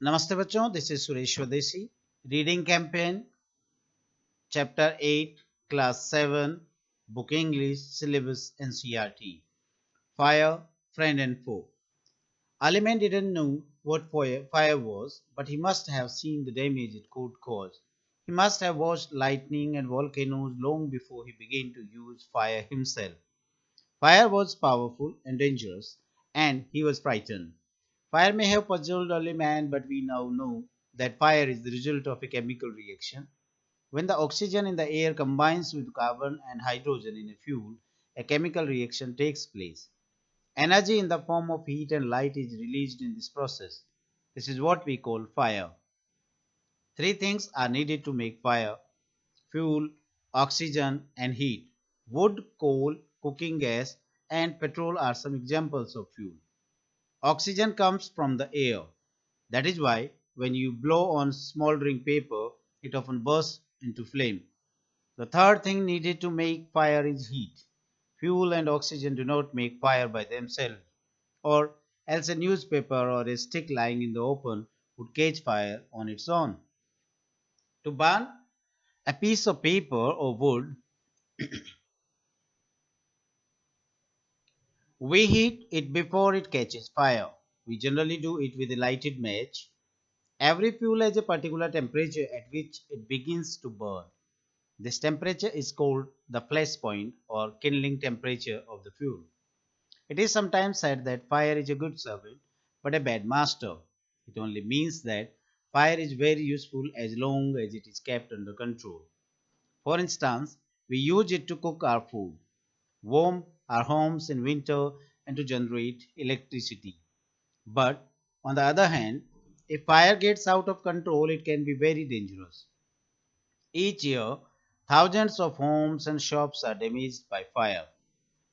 नमस्ते बच्चों, this is Suresh स्वदेशी. Reading campaign chapter 8 class 7 book English syllabus NCERT. Fire, friend and foe. Aliman didn't know what fire was, but he must have seen the damage it could cause. He must have watched lightning and volcanoes long before he began to use fire himself. Fire was powerful and dangerous, and he was frightened. Fire may have puzzled early man, but we now know that fire is the result of a chemical reaction. When the oxygen in the air combines with carbon and hydrogen in a fuel, a chemical reaction takes place. Energy in the form of heat and light is released in this process. This is what we call fire. Three things are needed to make fire: fuel, oxygen, and heat. Wood, coal, cooking gas, and petrol are some examples of fuel. Oxygen comes from the air. That is why when you blow on smoldering paper, it often bursts into flame. The third thing needed to make fire is heat. Fuel and oxygen do not make fire by themselves, or else a newspaper or a stick lying in the open would catch fire on its own. To burn a piece of paper or wood, we heat it before it catches fire. We generally do it with a lighted match. Every fuel has a particular temperature at which it begins to burn. This temperature is called the flash point or kindling temperature of the fuel. It is sometimes said that fire is a good servant but a bad master. It only means that fire is very useful as long as it is kept under control. For instance, we use it to cook our food, warm our homes in winter, and to generate electricity. But on the other hand, if fire gets out of control, it can be very dangerous. Each year, thousands of homes and shops are damaged by fire.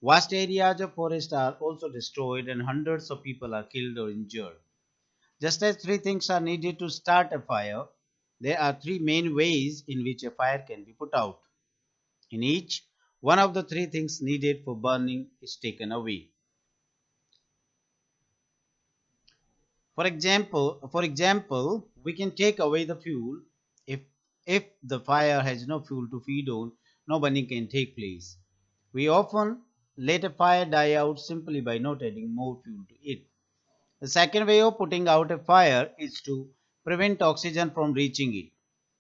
Vast areas of forest are also destroyed and hundreds of people are killed or injured. Just as three things are needed to start a fire, there are three main ways in which a fire can be put out. In each, one of the three things needed for burning is taken away. For example, we can take away the fuel. If if the fire has no fuel to feed on, no burning can take place. We often let a fire die out simply by not adding more fuel to it. The second way of putting out a fire is to prevent oxygen from reaching it.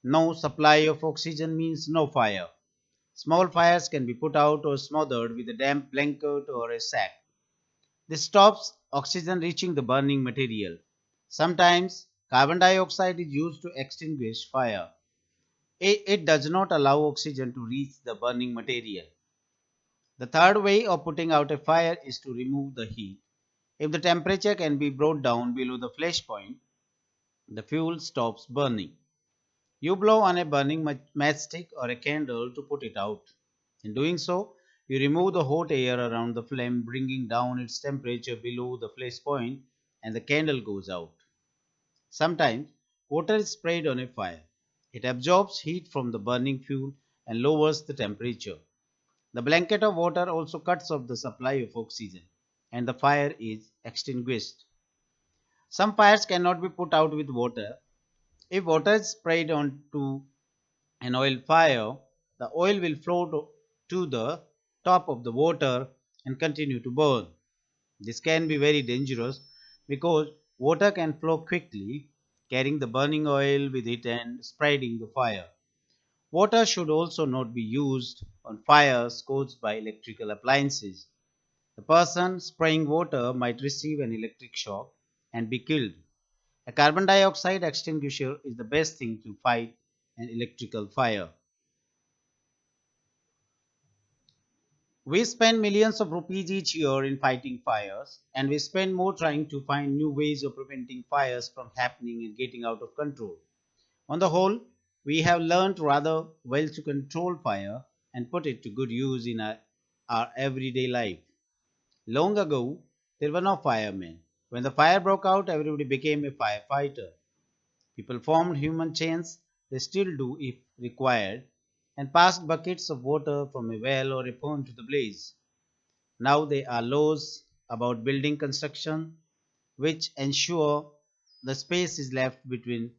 No supply of oxygen means no fire. Small fires can be put out or smothered with a damp blanket or a sack. This stops oxygen reaching the burning material. Sometimes carbon dioxide is used to extinguish fire. It does not allow oxygen to reach the burning material. The third way of putting out a fire is to remove the heat. If the temperature can be brought down below the flash point, the fuel stops burning. You blow on a burning matchstick or a candle to put it out. In doing so, you remove the hot air around the flame, bringing down its temperature below the flash point, and the candle goes out. Sometimes, water is sprayed on a fire. It absorbs heat from the burning fuel and lowers the temperature. The blanket of water also cuts off the supply of oxygen, and the fire is extinguished. Some fires cannot be put out with water. If water is sprayed onto an oil fire, the oil will float to the top of the water and continue to burn. This can be very dangerous because water can flow quickly, carrying the burning oil with it and spreading the fire. Water should also not be used on fires caused by electrical appliances. The person spraying water might receive an electric shock and be killed. A carbon dioxide extinguisher is the best thing to fight an electrical fire. We spend millions of rupees each year in fighting fires, and we spend more trying to find new ways of preventing fires from happening and getting out of control. On the whole, we have learned rather well to control fire and put it to good use in our everyday life. Long ago, there were no firemen. When the fire broke out, everybody became a firefighter. People formed human chains, they still do if required, and passed buckets of water from a well or a pond to the blaze. Now there are laws about building construction which ensure the space is left between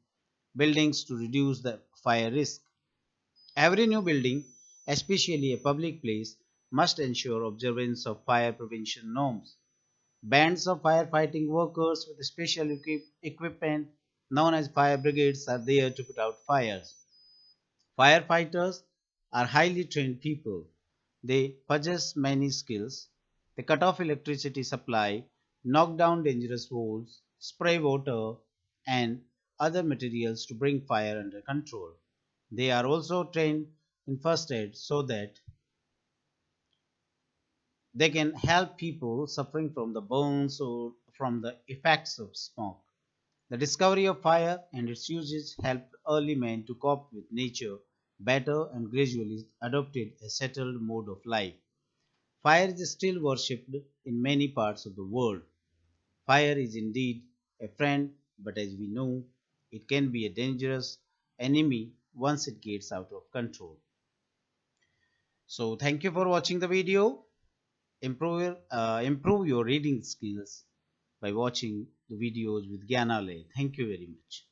buildings to reduce the fire risk. Every new building, especially a public place, must ensure observance of fire prevention norms. Bands of firefighting workers with special equipment known as fire brigades are there to put out fires. Firefighters are highly trained people. They possess many skills. They cut off electricity supply, knock down dangerous walls, spray water, and other materials to bring fire under control. They are also trained in first aid so that they can help people suffering from the burns or from the effects of smoke. The discovery of fire and its uses helped early men to cope with nature better and gradually adopted a settled mode of life. Fire is still worshipped in many parts of the world. Fire is indeed a friend, but as we know, it can be a dangerous enemy once it gets out of control. So, thank you for watching the video. Improve your reading skills by watching the videos with Gyanalay. Thank you very much.